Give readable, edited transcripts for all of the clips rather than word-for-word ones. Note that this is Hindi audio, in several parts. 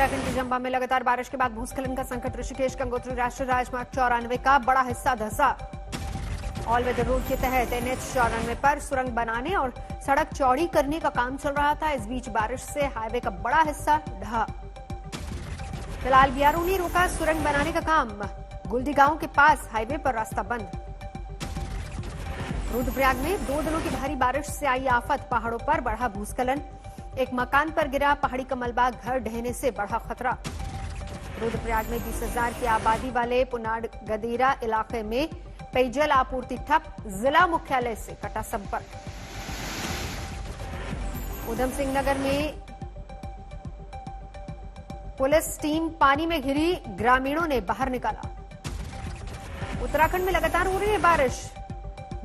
उत्तराखंड के चंबा में लगातार बारिश के बाद भूस्खलन का संकट। ऋषिकेश गंगोत्री राष्ट्रीय राजमार्ग 94 का बड़ा हिस्सा धंसा। ऑल वेदर रोड के तहत NH 94 पर सुरंग बनाने और सड़क चौड़ी करने का काम चल रहा था। इस बीच बारिश से हाईवे का बड़ा हिस्सा ढहा। फिलहाल बीआरओ ने रोका सुरंग बनाने का काम। गुलदी गांव के पास हाईवे पर रास्ता बंद। रुद्रप्रयाग में 2 दिनों की भारी बारिश से आई आफत। पहाड़ों पर बढ़ा भूस्खलन। एक मकान पर गिरा पहाड़ी का मलबा। घर ढहने से बढ़ा खतरा। रुद्रप्रयाग में 20,000 की आबादी वाले पुनाड़ गदेरा इलाके में पेयजल आपूर्ति ठप। जिला मुख्यालय से कटा संपर्क। उधम सिंह नगर में पुलिस टीम पानी में घिरी। ग्रामीणों ने बाहर निकाला। उत्तराखंड में लगातार हो रही है बारिश।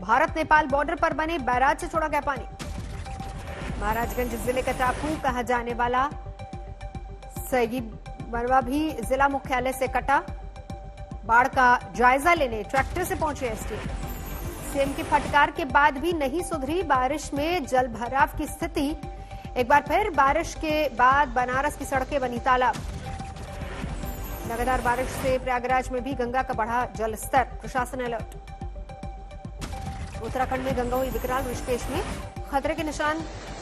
भारत नेपाल बॉर्डर पर बने बैराज से छोड़ा गया पानी। महाराजगंज जिले का टापू कहा जाने वाला सैगी मरवा भी जिला मुख्यालय से कटा। बाढ़ का जायजा लेने ट्रैक्टर से पहुंचे एसडीएम। सीएम की फटकार के बाद भी नहीं सुधरी बारिश में जल भराव की स्थिति। एक बार फिर बारिश के बाद बनारस की सड़कें बनी तालाब। लगातार बारिश से प्रयागराज में भी गंगा का बढ़ा जल स्तर। प्रशासन अलर्ट। उत्तराखंड में गंगा हुई विकराल। ऋषिकेश में खतरे के निशान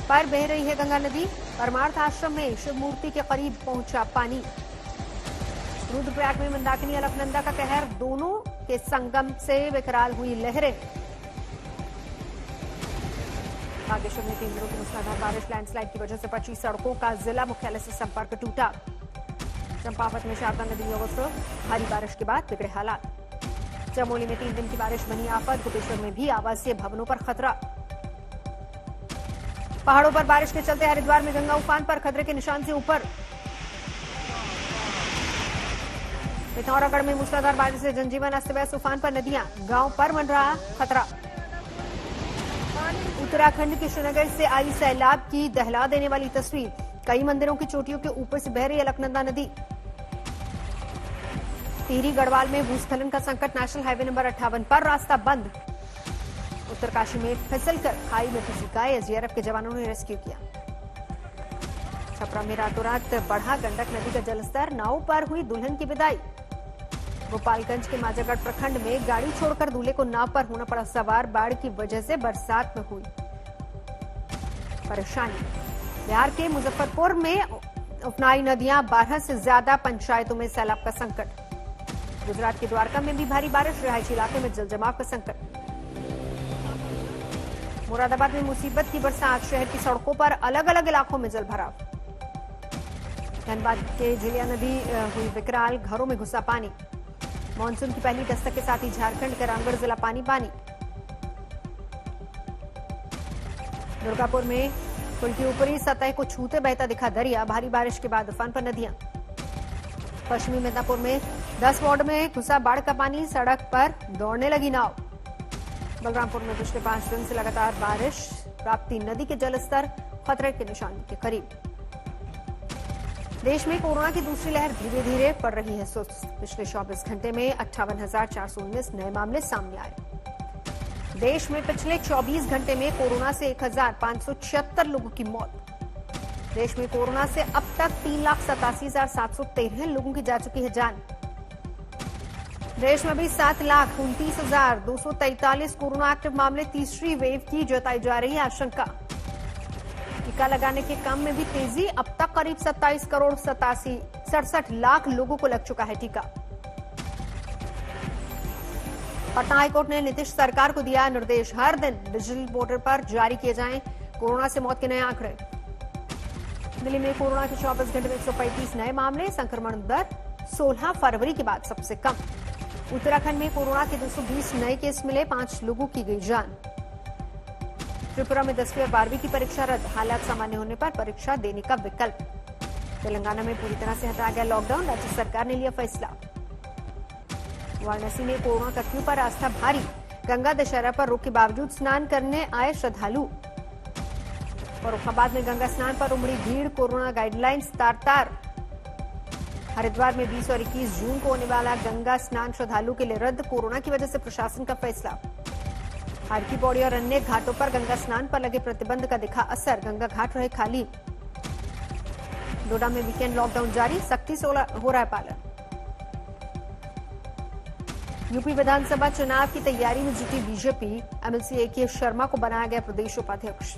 पर बह रही है गंगा नदी। परमार्थ आश्रम में शिव मूर्ति के करीब पहुंचा पानी। रुद्रप्रयाग में मंदाकिनी अलकनंदा का कहर। दोनों के संगम से विकराल हुई लहरें। बागेश्वर में 3 दिनों की मूसलाधार बारिश। लैंडस्लाइड की वजह से 25 सड़कों का जिला मुख्यालय से संपर्क टूटा। चंपावत में शारदा नदी में ओवरफ्लो। भारी बारिश के बाद बिगड़े हालात। चमोली में 3 दिन की बारिश बनी आफत। गोपेश्वर में भी आवासीय भवनों पर खतरा। पहाड़ों पर बारिश के चलते हरिद्वार में गंगा उफान पर। खतरे के निशान से ऊपर। पिथौरागढ़ में मूसलाधार बारिश से जनजीवन अस्त व्यस्त। उफान पर नदियां। गांव पर मंडरा खतरा। उत्तराखंड के श्रीनगर से आई सैलाब की दहला देने वाली तस्वीर। कई मंदिरों की चोटियों के ऊपर से बह रही अलकनंदा नदी। टिहरी गढ़वाल में भूस्खलन का संकट। नेशनल हाईवे नंबर 58 पर रास्ता बंद। उत्तरकाशी में फिसलकर खाई में फंसी गाय। एसडीआरएफ के जवानों ने रेस्क्यू किया। छपरा में रातों रात बढ़ा गंडक नदी का जलस्तर। नाव पर हुई दुल्हन की विदाई। गोपालगंज के माजागढ़ प्रखंड में गाड़ी छोड़कर दूल्हे को नाव पर होना पड़ा सवार। बाढ़ की वजह से बरसात में हुई परेशानी। बिहार के मुजफ्फरपुर में उफनाई नदियां। 12 से ज्यादा पंचायतों में सैलाब का संकट। गुजरात के द्वारका में भी भारी बारिश। रिहायशी इलाके में जलजमाव का संकट। मुरादाबाद में मुसीबत की बरसात। शहर की सड़कों पर अलग अलग इलाकों में जल भराव। धनबाद के झिलिया नदी हुई विकराल। घरों में घुसा पानी। मानसून की पहली दस्तक के साथ ही झारखंड का रामगढ़ जिला पानी पानी। दुर्गापुर में पुल की ऊपरी सतह को छूते बहता दिखा दरिया। भारी बारिश के बाद उफान पर नदियां। पश्चिमी मिदनापुर में 10 वार्ड में घुसा बाढ़ का पानी। सड़क पर दौड़ने लगी नाव। बलरामपुर में पिछले 5 दिन से लगातार बारिश। राप्ती नदी के जलस्तर खतरे के निशान के करीब। देश में कोरोना की दूसरी लहर धीरे धीरे पड़ रही है सुस्त। पिछले 24 घंटे में 58,419 नए मामले सामने आए। देश में पिछले 24 घंटे में कोरोना से 1,576 लोगों की मौत। देश में कोरोना से अब तक 3,87,713 लोगों की जा चुकी है जान। देश में अभी 7,29,243 कोरोना एक्टिव मामले। तीसरी वेव की जताई जा रही है आशंका। टीका लगाने के काम में भी तेजी। अब तक करीब 27,67 लाख लोगों को लग चुका है टीका। पटना हाईकोर्ट ने नीतीश सरकार को दिया निर्देश। हर दिन डिजिटल पोर्टल पर जारी किए जाएं कोरोना से मौत के नए आंकड़े। दिल्ली में कोरोना के 24 घंटे में 135 नए मामले। संक्रमण दर 16 फरवरी के बाद सबसे कम। उत्तराखंड में कोरोना के 220 नए केस मिले। 5 लोगों की गई जान। त्रिपुरा में 10वीं और 12वीं की परीक्षा रद्द। हालात सामान्य होने पर परीक्षा देने का विकल्प। तेलंगाना में पूरी तरह से हटाया गया लॉकडाउन। राज्य सरकार ने लिया फैसला। वाराणसी में कोरोना कर्फ्यू पर आस्था भारी। गंगा दशहरा पर रोक के बावजूद स्नान करने आए श्रद्धालु। फर्रुखाबाद में गंगा स्नान पर उमड़ी भीड़। Corona guidelines तार-तार। हरिद्वार में 20 और 21 जून को होने वाला गंगा स्नान श्रद्धालु के लिए रद्द। कोरोना की वजह से प्रशासन का फैसला। हर की पौड़ी और अन्य घाटों पर गंगा स्नान पर लगे प्रतिबंध का दिखा असर। गंगा घाट रहे खाली। डोडा में वीकेंड लॉकडाउन जारी, सख्ती से हो रहा है पालन। यूपी विधानसभा चुनाव की तैयारी में जुटी बीजेपी, एमएलसी ए.के. शर्मा को बनाया गया प्रदेश उपाध्यक्ष।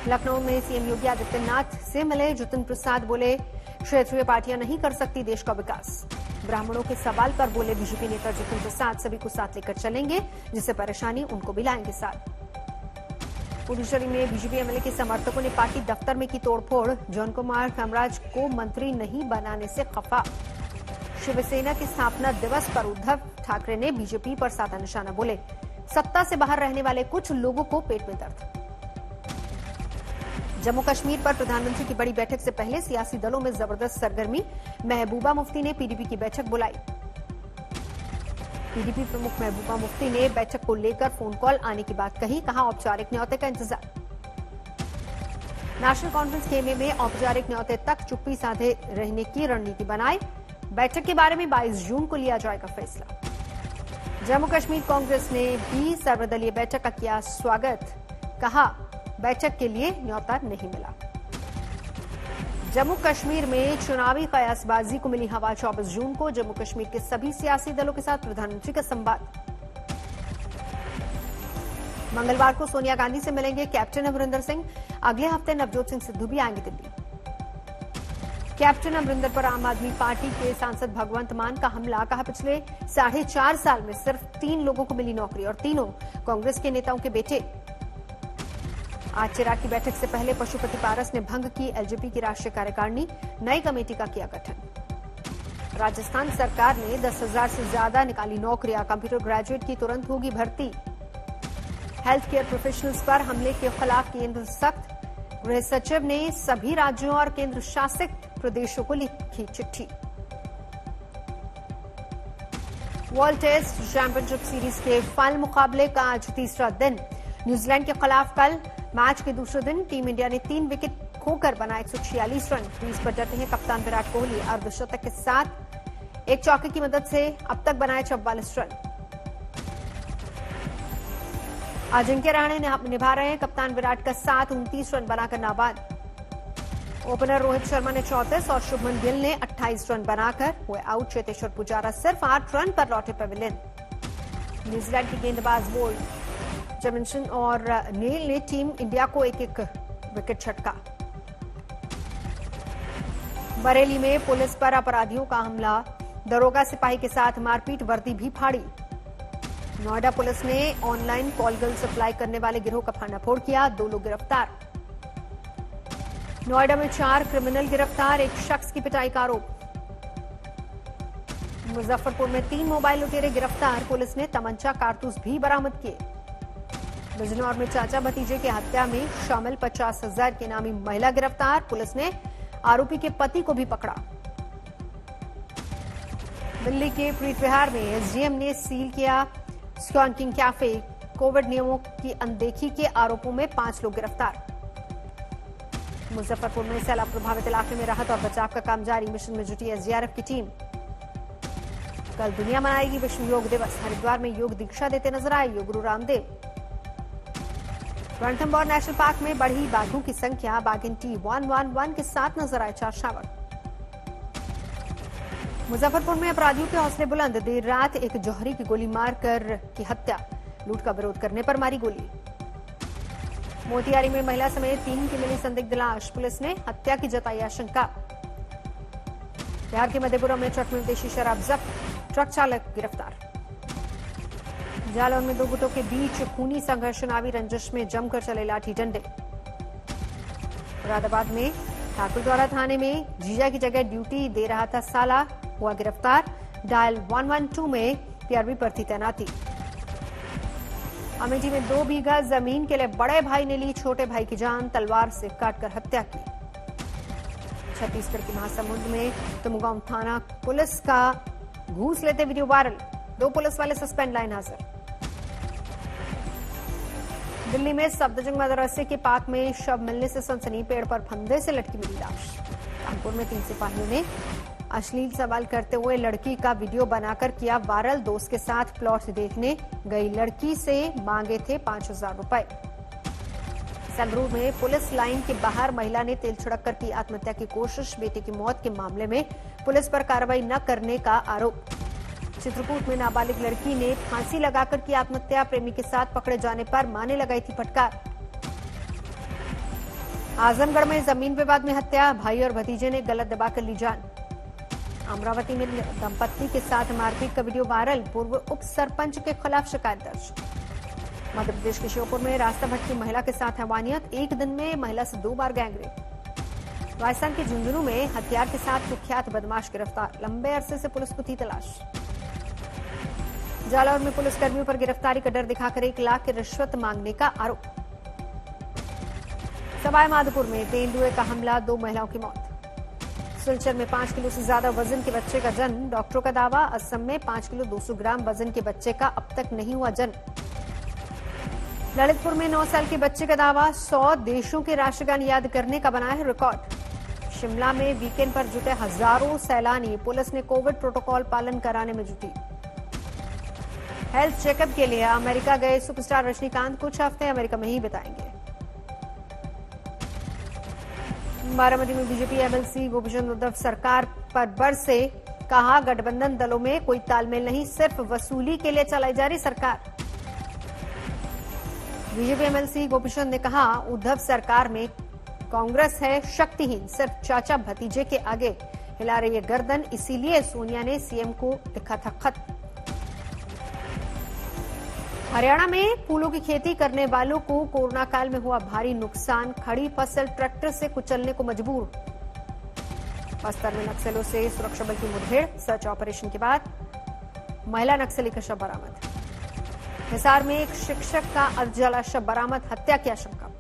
लखनऊ में सीएम योगी आदित्यनाथ से मिले जतिन प्रसाद, बोले क्षेत्रीय पार्टियां नहीं कर सकती देश का विकास। ब्राह्मणों के सवाल पर बोले बीजेपी नेता जतिन प्रसाद, सभी को साथ लेकर चलेंगे, जिससे परेशानी उनको भी लाएंगे साथ। पुडुचेरी में बीजेपी एमएलए के समर्थकों ने पार्टी दफ्तर में की तोड़फोड़, जॉन कुमार कामराज को मंत्री नहीं बनाने से खफा। शिवसेना के स्थापना दिवस पर उद्धव ठाकरे ने बीजेपी पर साधा निशाना, बोले सत्ता से बाहर रहने वाले कुछ लोगों को पेट में दर्द। जम्मू कश्मीर पर प्रधानमंत्री की बड़ी बैठक से पहले सियासी दलों में जबरदस्त सरगर्मी, महबूबा मुफ्ती ने पीडीपी की बैठक बुलाई। पीडीपी प्रमुख महबूबा मुफ्ती ने बैठक को लेकर फोन कॉल आने की बात कही, कहा औपचारिक न्योते का इंतजार। नेशनल कॉन्फ्रेंस खेमे में औपचारिक न्योते तक चुप्पी साधे रहने की रणनीति बनाए। बैठक के बारे में 22 जून को लिया जाएगा फैसला। जम्मू कश्मीर कांग्रेस ने भी सर्वदलीय बैठक का किया स्वागत, कहा बैठक के लिए न्योता नहीं मिला। जम्मू कश्मीर में चुनावी कयासबाजी को मिली हवा, 24 जून को जम्मू कश्मीर के सभी सियासी दलों के साथ प्रधानमंत्री का संवाद। मंगलवार को सोनिया गांधी से मिलेंगे कैप्टन अमरिंदर सिंह, अगले हफ्ते नवजोत सिंह सिद्धू भी आएंगे दिल्ली। कैप्टन अमरिंदर पर आम आदमी पार्टी के सांसद भगवंत मान का हमला, कहा पिछले 4.5 साल में सिर्फ 3 लोगों को मिली नौकरी और तीनों कांग्रेस के नेताओं के बेटे। आज चिराग की बैठक से पहले पशुपति पारस ने भंग की एलजेपी की राष्ट्रीय कार्यकारिणी, नई कमेटी का किया गठन। राजस्थान सरकार ने 10,000 से ज्यादा निकाली नौकरियां, कंप्यूटर ग्रेजुएट की तुरंत होगी भर्ती। हेल्थ केयर प्रोफेशनल्स पर हमले के खिलाफ केंद्र सख्त, गृह सचिव ने सभी राज्यों और केंद्र शासित प्रदेशों को लिखी चिट्ठी। वर्ल्ड टेस्ट चैंपियनशिप सीरीज के फाइनल मुकाबले का आज तीसरा दिन, न्यूजीलैंड के खिलाफ कल मैच के दूसरे दिन टीम इंडिया ने 3 विकेट खोकर बनाए 146 रन। क्रीज पर डटे हैं कप्तान विराट कोहली, अर्धशतक के साथ एक चौके की मदद से अब तक बनाए 44 रन। अजिंक्य रहाणे निभा रहे हैं कप्तान विराट का साथ, 29 रन बनाकर नाबाद। ओपनर रोहित शर्मा ने 34 और शुभमन गिल ने 28 रन बनाकर हुए आउट। चेतेश्वर पुजारा सिर्फ 8 रन पर लौटे पवेलियन। न्यूजीलैंड की गेंदबाज बोल्ड, जेमिसन और नील ने टीम इंडिया को एक विकेट छटका। बरेली में पुलिस पर अपराधियों का हमला, दरोगा सिपाही के साथ मारपीट, वर्दी भी फाड़ी। नोएडा पुलिस ने ऑनलाइन कॉल गर्ल सप्लाई करने वाले गिरोह का फांडाफोड़ किया, 2 लोग गिरफ्तार। नोएडा में 4 क्रिमिनल गिरफ्तार, एक शख्स की पिटाई का आरोप। मुजफ्फरपुर में 3 मोबाइल लुटेरे गिरफ्तार, पुलिस ने तमंचा कारतूस भी बरामद किए। बिजनौर में चाचा भतीजे की हत्या में शामिल 50,000 की इनामी महिला गिरफ्तार, पुलिस ने आरोपी के पति को भी पकड़ा। दिल्ली के प्रीत विहार में एसडीएम ने सील किया स्कॉन्किंग कैफे, कोविड नियमों की अनदेखी के आरोपों में 5 लोग गिरफ्तार। मुजफ्फरपुर में सैलाब प्रभावित इलाके में राहत और बचाव का काम जारी, मिशन में जुटी एसडीआरएफ की टीम। कल दुनिया मनाएगी विश्व योग दिवस, हरिद्वार में योग दीक्षा देते नजर आए योग गुरु रामदेव। रणथंभौर नेशनल पार्क में बढ़ी बाघों की संख्या, बाघिन T111 के साथ नजर आए 4 शावक। मुजफ्फरपुर में अपराधियों के हौसले बुलंद, देर रात एक जौहरी की गोली मारकर की हत्या, लूट का विरोध करने पर मारी गोली। मोतिहारी में महिला समेत 3 की मिली संदिग्ध लाश, पुलिस ने हत्या की जताई आशंका। बिहार के मधेपुरा में ट्रक में विदेशी शराब जब्त, ट्रक चालक गिरफ्तार। जालौन में 2 गुटों के बीच खूनी संघर्ष, चुनावी रंजिश में जमकर चले लाठी डंडे। मुरादाबाद में ठाकुरद्वारा थाने में जीजा की जगह ड्यूटी दे रहा था साला, हुआ गिरफ्तार। डायल 112 में पीआरबी पर थी तैनाती। अमेठी में 2 बीघा जमीन के लिए बड़े भाई ने ली छोटे भाई की जान, तलवार से काटकर हत्या की। छत्तीसगढ़ के महासमुंद में तुमगांव थाना पुलिस का घूस लेते वीडियो वायरल, 2 पुलिस वाले सस्पेंड, लाइन हाजिर। दिल्ली में सफदरजंग मदरसे के पार्क में शव मिलने से सनसनी, पेड़ पर फंदे से लटकी मिली लाश। कानपुर में 3 सिपाहियों ने अश्लील सवाल करते हुए लड़की का वीडियो बनाकर किया वायरल, दोस्त के साथ प्लॉट देखने गई लड़की से मांगे थे 5,000 रुपए। सेमरू में पुलिस लाइन के बाहर महिला ने तेल छिड़ककर की आत्महत्या की कोशिश। बेटे की मौत के मामले में पुलिस पर कार्रवाई न करने का आरोप। चित्रकूट में नाबालिग लड़की ने फांसी लगाकर की आत्महत्या। प्रेमी के साथ पकड़े जाने पर मां ने लगाई थी फटकार। आजमगढ़ में जमीन विवाद में हत्या, भाई और भतीजे ने गलत दबाकर ली जान। अमरावती में दंपत्ति के साथ मारपीट का वीडियो वायरल, पूर्व उप सरपंच के खिलाफ शिकायत दर्ज। मध्य प्रदेश के श्योपुर में रास्ता भटकी महिला के साथ हैवानियत, एक दिन में महिला से 2 बार गैंगरेप। राजस्थान के झुंझुनू में हथियार के साथ कुख्यात बदमाश गिरफ्तार, लंबे अरसे से पुलिस को थी तलाश। जालौर में पुलिसकर्मियों पर गिरफ्तारी का डर दिखाकर 1 लाख की रिश्वत मांगने का आरोप। सवाई माधोपुर में तेंदुए का हमला, 2 महिलाओं की मौत। सिलचर में 5 किलो से ज्यादा वजन के बच्चे का जन्म, डॉक्टरों का दावा। असम में 5 किलो 200 ग्राम वजन के बच्चे का अब तक नहीं हुआ जन्म। ललितपुर में 9 साल के बच्चे का दावा, 100 देशों के राष्ट्रगान याद करने का बना है रिकॉर्ड। शिमला में वीकेंड पर जुटे हजारों सैलानी, पुलिस ने कोविड प्रोटोकॉल पालन कराने में जुटी। हेल्थ चेकअप के लिए अमेरिका गए सुपरस्टार रजनीकांत, कुछ हफ्ते अमेरिका में ही बिताएंगे। बारामती में बीजेपी एमएलसी गोपीचंद उद्धव सरकार पर बरसे, कहा गठबंधन दलों में कोई तालमेल नहीं, सिर्फ वसूली के लिए चलाई जा रही सरकार। बीजेपी एमएलसी गोपीचंद ने कहा उद्धव सरकार में कांग्रेस है शक्तिहीन, सिर्फ चाचा भतीजे के आगे हिला रही है गर्दन, इसीलिए सोनिया ने सीएम को लिखा था खत। हरियाणा में फूलों की खेती करने वालों को कोरोना काल में हुआ भारी नुकसान, खड़ी फसल ट्रैक्टर से कुचलने को मजबूर। बस्तर में नक्सलियों से सुरक्षा बल की मुठभेड़, सर्च ऑपरेशन के बाद महिला नक्सली का शव बरामद। हिसार में एक शिक्षक का अर्धजला शव बरामद, हत्या की आशंका।